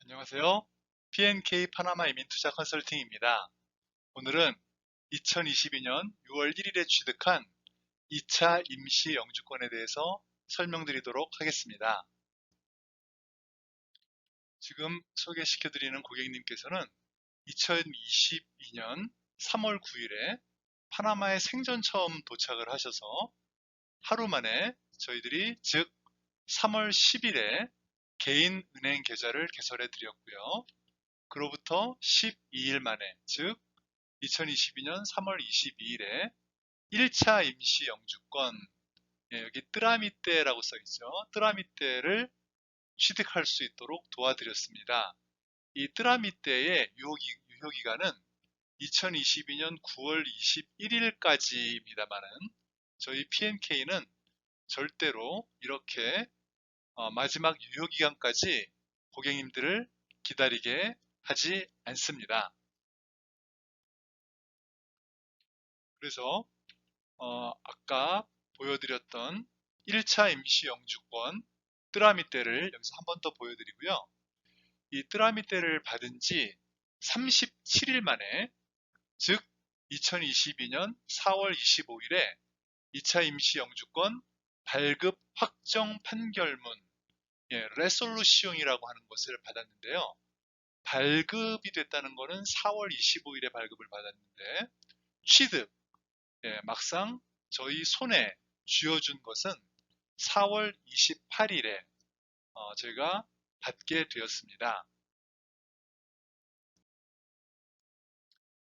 안녕하세요. PNK 파나마 이민 투자 컨설팅입니다. 오늘은 2022년 6월 1일에 취득한 2차 임시 영주권에 대해서 설명드리도록 하겠습니다. 지금 소개시켜드리는 고객님께서는 2022년 3월 9일에 파나마에 생전 처음 도착을 하셔서 하루 만에 저희들이 즉 3월 10일에 개인 은행 계좌를 개설해 드렸고요. 그로부터 12일 만에, 즉 2022년 3월 22일에 1차 임시 영주권, 여기 뜨라미떼라고 써있죠. 뜨라미떼를 취득할 수 있도록 도와드렸습니다. 이 뜨라미떼의 유효기간은 2022년 9월 21일까지입니다만은 저희 PNK는 절대로 이렇게 마지막 유효기간까지 고객님들을 기다리게 하지 않습니다. 그래서 아까 보여드렸던 1차 임시 영주권 뜨라미떼를 여기서 한 번 더 보여드리고요. 이 뜨라미떼를 받은 지 37일 만에, 즉 2022년 4월 25일에 2차 임시 영주권 발급 확정 판결문, 레솔루시옹이라고 하는 것을 받았는데요. 발급이 됐다는 것은 4월 25일에 발급을 받았는데 취득, 막상 저희 손에 쥐어준 것은 4월 28일에 저희가 받게 되었습니다.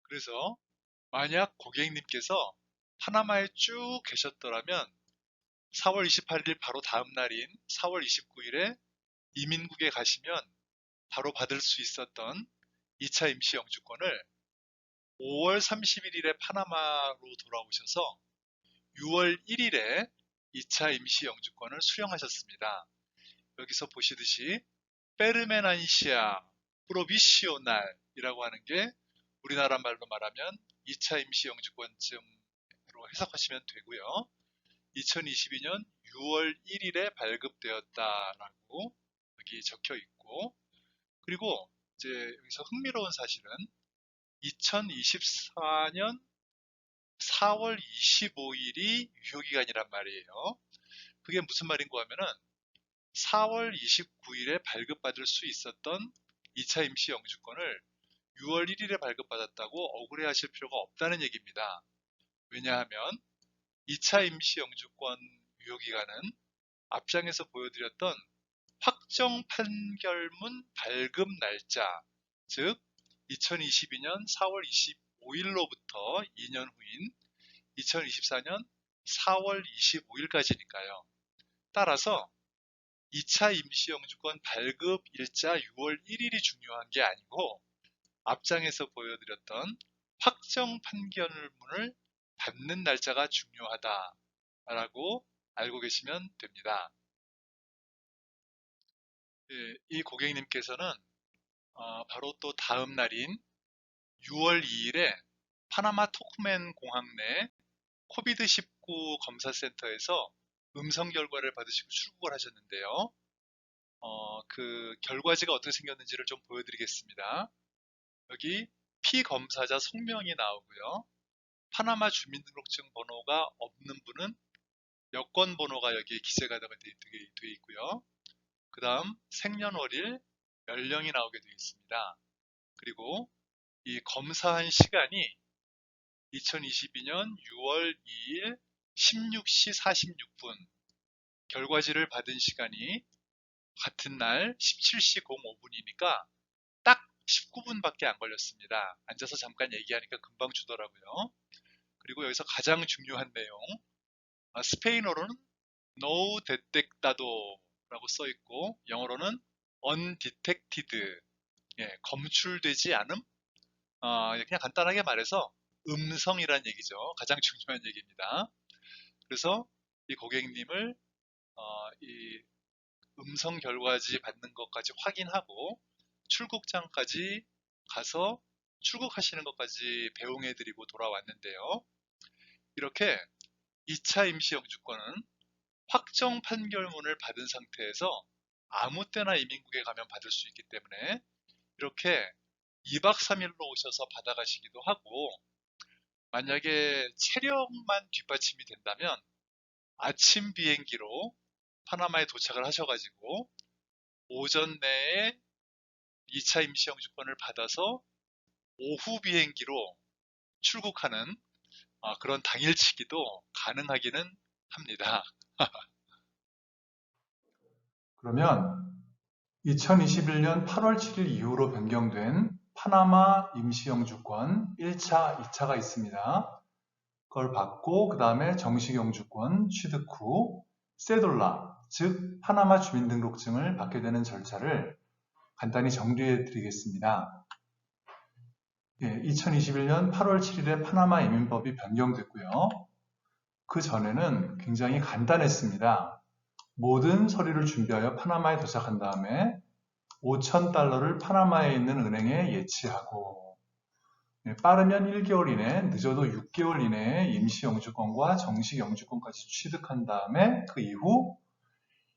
그래서 만약 고객님께서 파나마에 쭉 계셨더라면 4월 28일 바로 다음 날인 4월 29일에 이민국에 가시면 바로 받을 수 있었던 2차 임시 영주권을 5월 31일에 파나마로 돌아오셔서 6월 1일에 2차 임시 영주권을 수령하셨습니다. 여기서 보시듯이 페르메난시아 프로비시오날이라고 하는 게 우리나라 말로 말하면 2차 임시 영주권쯤으로 해석하시면 되고요. 2022년 6월 1일에 발급되었다라고 여기 적혀 있고, 그리고 이제 여기서 흥미로운 사실은 2024년 4월 25일이 유효기간이란 말이에요. 그게 무슨 말인가 하면은 4월 29일에 발급받을 수 있었던 2차 임시 영주권을 6월 1일에 발급받았다고 억울해하실 필요가 없다는 얘기입니다. 왜냐하면 2차 임시 영주권 유효기간은 앞장에서 보여드렸던 확정 판결문 발급 날짜, 즉 2022년 4월 25일로부터 2년 후인 2024년 4월 25일까지니까요. 따라서 2차 임시영주권 발급 일자 6월 1일이 중요한 게 아니고 앞장에서 보여드렸던 확정 판결문을 받는 날짜가 중요하다라고 알고 계시면 됩니다. 이 고객님께서는 바로 또 다음 날인 6월 2일에 파나마 토쿠멘 공항 내 코비드-19 검사센터에서 음성 결과를 받으시고 출국을 하셨는데요. 그 결과지가 어떻게 생겼는지를 좀 보여드리겠습니다. 여기 피검사자 성명이 나오고요. 파나마 주민등록증 번호가 없는 분은 여권 번호가 여기에 기재가 되어 있고요. 그 다음 생년월일, 연령이 나오게 되어 있습니다. 그리고 이 검사한 시간이 2022년 6월 2일 16시 46분, 결과지를 받은 시간이 같은 날 17시 05분이니까 딱 19분밖에 안 걸렸습니다. 앉아서 잠깐 얘기하니까 금방 주더라고요. 그리고 여기서 가장 중요한 내용, 스페인어로는 no detectado 라고 써 있고 영어로는 undetected, 검출되지 않음, 그냥 간단하게 말해서 음성이란 얘기죠. 가장 중요한 얘기입니다. 그래서 이 고객님을 이 음성 결과지 받는 것까지 확인하고 출국장까지 가서 출국하시는 것까지 배웅해드리고 돌아왔는데요. 이렇게 2차 임시 영주권은 확정 판결문을 받은 상태에서 아무 때나 이민국에 가면 받을 수 있기 때문에 이렇게 2박 3일로 오셔서 받아가시기도 하고, 만약에 체력만 뒷받침이 된다면 아침 비행기로 파나마에 도착을 하셔가지고 오전 내에 2차 임시 영주권을 받아서 오후 비행기로 출국하는 그런 당일치기도 가능하기는 합니다. 그러면 2021년 8월 7일 이후로 변경된 파나마 임시영주권 1차, 2차가 있습니다. 그걸 받고 그 다음에 정식 영주권 취득 후 세돌라, 즉 파나마 주민등록증을 받게 되는 절차를 간단히 정리해 드리겠습니다. 2021년 8월 7일에 파나마 이민법이 변경됐고요. 그 전에는 굉장히 간단했습니다. 모든 서류를 준비하여 파나마에 도착한 다음에 $5,000를 파나마에 있는 은행에 예치하고, 빠르면 1개월 이내, 늦어도 6개월 이내에 임시 영주권과 정식 영주권까지 취득한 다음에 그 이후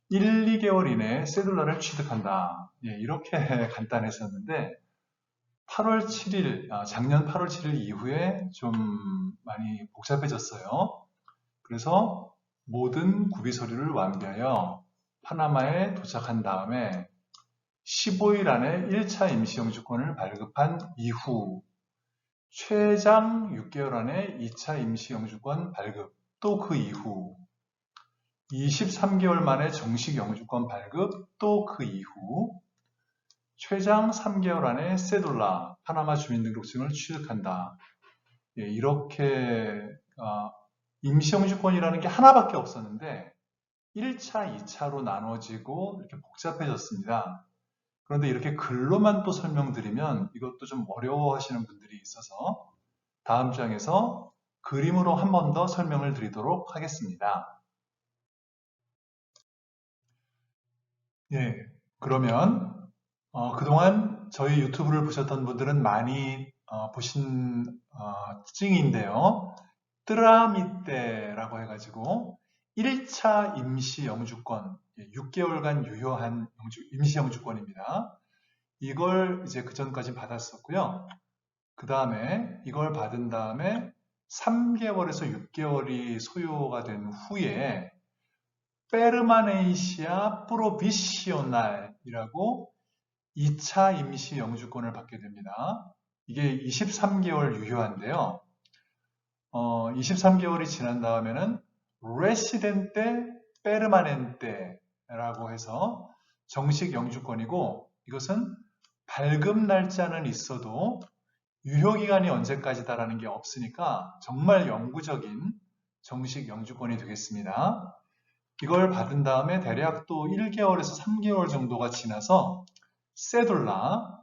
1, 2개월 이내에 세돌라를 취득한다. 이렇게 간단했었는데 8월 7일, 작년 8월 7일 이후에 좀 많이 복잡해졌어요. 그래서 모든 구비 서류를 완비하여 파나마에 도착한 다음에 15일 안에 1차 임시영주권을 발급한 이후 최장 6개월 안에 2차 임시영주권 발급, 또 그 이후 23개월 만에 정식 영주권 발급, 또 그 이후 최장 3개월 안에 세돌라, 파나마 주민등록증을 취득한다. 이렇게 임시영주권이라는 게 하나밖에 없었는데 1차, 2차로 나눠지고 이렇게 복잡해졌습니다. 그런데 이렇게 글로만 또 설명드리면 이것도 좀 어려워하시는 분들이 있어서 다음 장에서 그림으로 한 번 더 설명을 드리도록 하겠습니다. 그러면 그동안 저희 유튜브를 보셨던 분들은 많이 보신 특징인데요. 뜨라미떼라고 해가지고 1차 임시 영주권, 6개월간 유효한 임시 영주권입니다. 이걸 이제 그 전까지 받았었고요. 그 다음에 이걸 받은 다음에 3개월에서 6개월이 소요가 된 후에 페르마네이시아 프로비시오날이라고 2차 임시 영주권을 받게 됩니다. 이게 23개월 유효한데요. 23개월이 지난 다음에는 레시덴테 페르마넨테라고 해서 정식 영주권이고, 이것은 발급 날짜는 있어도 유효기간이 언제까지다라는 게 없으니까 정말 영구적인 정식 영주권이 되겠습니다. 이걸 받은 다음에 대략 또 1개월에서 3개월 정도가 지나서 세돌라,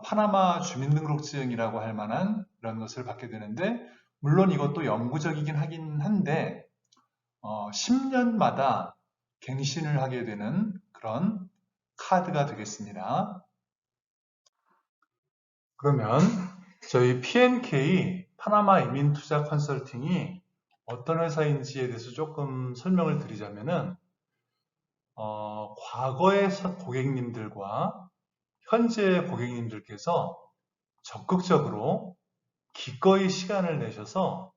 파나마 주민등록증이라고 할 만한 그런 것을 받게 되는데, 물론 이것도 영구적이긴 하긴 한데 10년마다 갱신을 하게 되는 그런 카드가 되겠습니다. 그러면 저희 P&K 파나마 이민투자 컨설팅이 어떤 회사인지에 대해서 조금 설명을 드리자면은 과거의 고객님들과 현재 고객님들께서 적극적으로 기꺼이 시간을 내셔서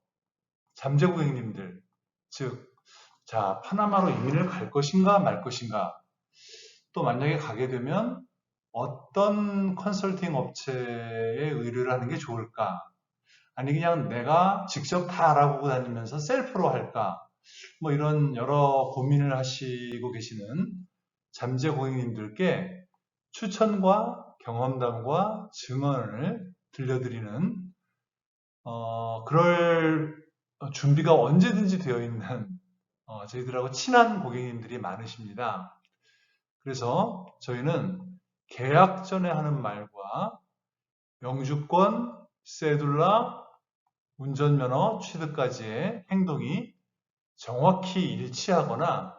잠재 고객님들, 즉, 자, 파나마로 이민을 갈 것인가 말 것인가, 또 만약에 가게 되면 어떤 컨설팅 업체에 의뢰를 하는 게 좋을까, 아니 그냥 내가 직접 다 알아보고 다니면서 셀프로 할까, 뭐 이런 여러 고민을 하시고 계시는 잠재 고객님들께 추천과 경험담과 증언을 들려드리는 그럴 준비가 언제든지 되어 있는 저희들하고 친한 고객님들이 많으십니다. 그래서 저희는 계약 전에 하는 말과 영주권, 세둘라, 운전면허 취득까지의 행동이 정확히 일치하거나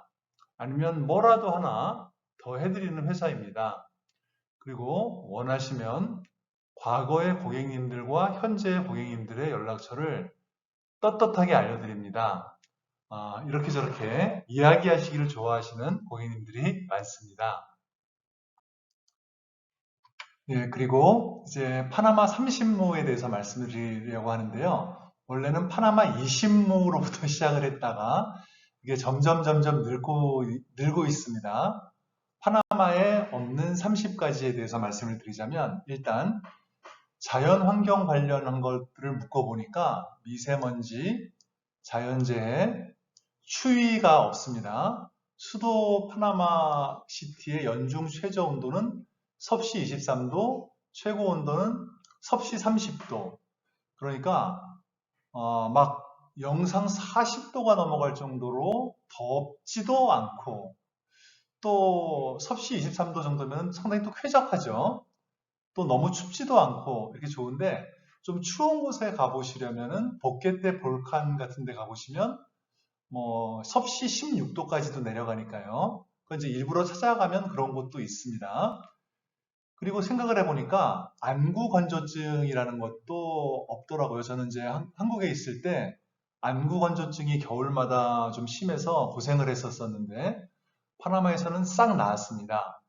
아니면 뭐라도 하나 더 해드리는 회사입니다. 그리고 원하시면 과거의 고객님들과 현재의 고객님들의 연락처를 떳떳하게 알려드립니다. 이렇게 저렇게 이야기하시기를 좋아하시는 고객님들이 많습니다. 예, 그리고 이제 파나마 30무에 대해서 말씀을 드리려고 하는데요. 원래는 파나마 20무로부터 시작을 했다가 이게 점점 늘고 있습니다. 파나마에 없는 30가지에 대해서 말씀을 드리자면 일단 자연 환경 관련한 것들을 묶어보니까 미세먼지, 자연재해, 추위가 없습니다. 수도 파나마 시티의 연중 최저 온도는 섭씨 23도, 최고 온도는 섭씨 30도. 그러니까 막 영상 40도가 넘어갈 정도로 덥지도 않고 또 섭씨 23도 정도면 상당히 또 쾌적하죠. 또 너무 춥지도 않고 이렇게 좋은데 좀 추운 곳에 가보시려면은 복개때 볼칸 같은 데 가보시면 뭐 섭씨 16도까지도 내려가니까요. 그건 이제 일부러 찾아가면 그런 곳도 있습니다. 그리고 생각을 해보니까 안구 건조증이라는 것도 없더라고요. 저는 이제 한국에 있을 때 안구 건조증이 겨울마다 좀 심해서 고생을 했었었는데 파나마에서는 싹 나았습니다.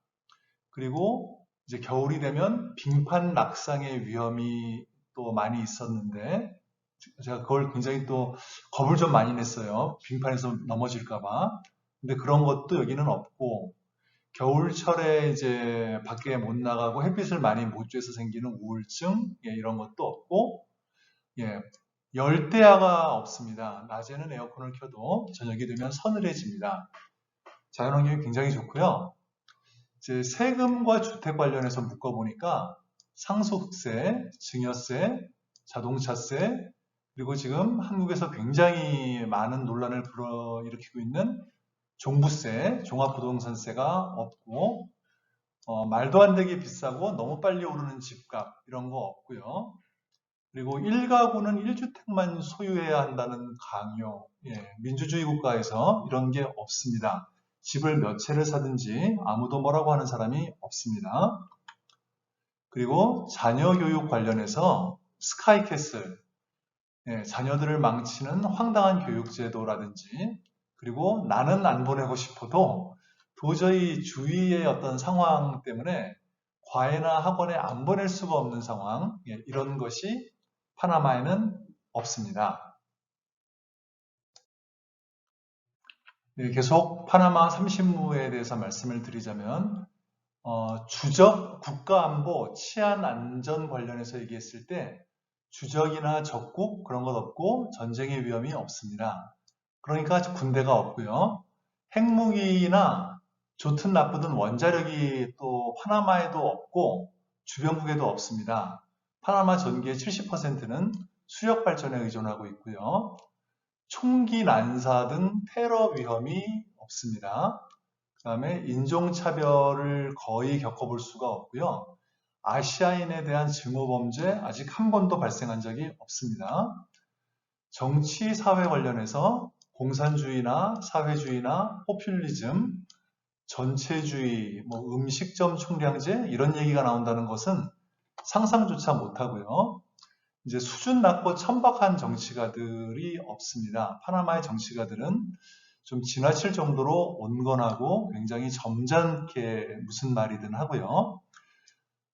그리고 이제 겨울이 되면 빙판 낙상의 위험이 또 많이 있었는데 제가 그걸 굉장히 또 겁을 좀 많이 냈어요. 빙판에서 넘어질까봐. 근데 그런 것도 여기는 없고 겨울철에 이제 밖에 못 나가고 햇빛을 많이 못 쬐서 생기는 우울증 이런 것도 없고 예, 열대야가 없습니다. 낮에는 에어컨을 켜도 저녁이 되면 서늘해집니다. 자연환경이 굉장히 좋고요. 이제 세금과 주택 관련해서 묶어보니까 상속세, 증여세, 자동차세, 그리고 지금 한국에서 굉장히 많은 논란을 불러일으키고 있는 종부세, 종합부동산세가 없고 말도 안 되게 비싸고 너무 빨리 오르는 집값 이런 거 없고요. 그리고 1가구는 1주택만 소유해야 한다는 강요, 민주주의 국가에서 이런 게 없습니다. 집을 몇 채를 사든지 아무도 뭐라고 하는 사람이 없습니다. 그리고 자녀 교육 관련해서 스카이캐슬, 자녀들을 망치는 황당한 교육제도라든지 그리고 나는 안 보내고 싶어도 도저히 주위의 어떤 상황 때문에 과외나 학원에 안 보낼 수가 없는 상황, 이런 것이 파나마에는 없습니다. 계속 파나마 30무에 대해서 말씀을 드리자면 주적, 국가안보, 치안 안전 관련해서 얘기했을 때 주적이나 적국 그런 것 없고 전쟁의 위험이 없습니다. 그러니까 군대가 없고요. 핵무기나 좋든 나쁘든 원자력이 또 파나마에도 없고 주변국에도 없습니다. 파나마 전기의 70%는 수력 발전에 의존하고 있고요. 총기 난사 등 테러 위험이 없습니다. 그 다음에 인종차별을 거의 겪어볼 수가 없고요. 아시아인에 대한 증오범죄 아직 한 번도 발생한 적이 없습니다. 정치, 사회 관련해서 공산주의나 사회주의나 포퓰리즘, 전체주의, 뭐 음식점 총량제 이런 얘기가 나온다는 것은 상상조차 못하고요. 이제 수준 낮고 천박한 정치가들이 없습니다. 파나마의 정치가들은 좀 지나칠 정도로 온건하고 굉장히 점잖게 무슨 말이든 하고요.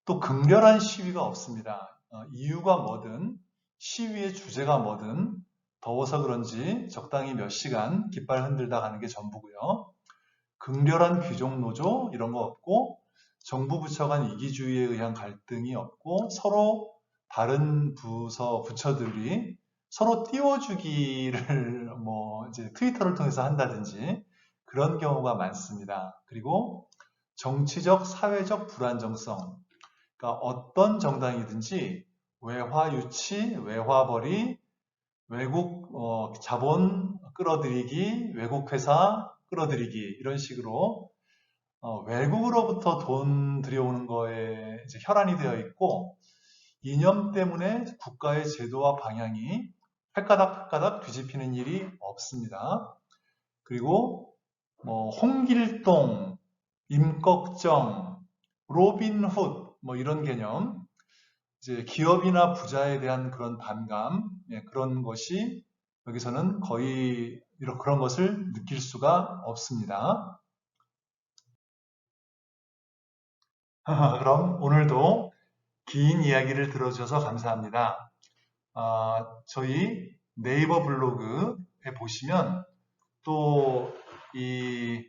또 극렬한 시위가 없습니다. 이유가 뭐든 시위의 주제가 뭐든 더워서 그런지 적당히 몇 시간 깃발 흔들다 가는 게 전부고요. 극렬한 귀족 노조 이런 거 없고 정부 부처 간 이기주의에 의한 갈등이 없고 서로 다른 부처들이 서로 띄워주기를 뭐 이제 트위터를 통해서 한다든지 그런 경우가 많습니다. 그리고 정치적, 사회적 불안정성. 그러니까 어떤 정당이든지 외화 유치, 외화 벌이, 외국 자본 끌어들이기, 외국 회사 끌어들이기 이런 식으로 외국으로부터 돈 들여오는 거에 이제 혈안이 되어 있고 이념 때문에 국가의 제도와 방향이 획가닥 뒤집히는 일이 없습니다. 그리고 뭐 홍길동, 임꺽정, 로빈훗 뭐 이런 개념, 이제 기업이나 부자에 대한 그런 반감, 그런 것이 여기서는 거의 그런 것을 느낄 수가 없습니다. 그럼 오늘도 긴 이야기를 들어주셔서 감사합니다. 저희 네이버 블로그에 보시면 또 이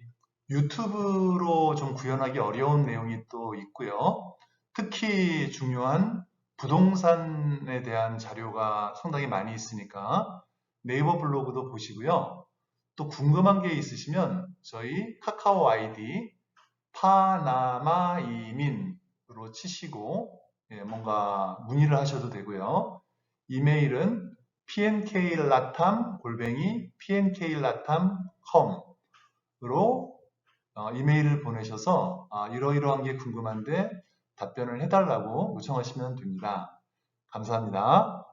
유튜브로 좀 구현하기 어려운 내용이 또 있고요. 특히 중요한 부동산에 대한 자료가 상당히 많이 있으니까 네이버 블로그도 보시고요. 또 궁금한 게 있으시면 저희 카카오 아이디 파나마이민으로 치시고 뭔가 문의를 하셔도 되고요. 이메일은 pnklatam@pnklatam.com으로 이메일을 보내셔서 이러이러한 게 궁금한데 답변을 해달라고 요청하시면 됩니다. 감사합니다.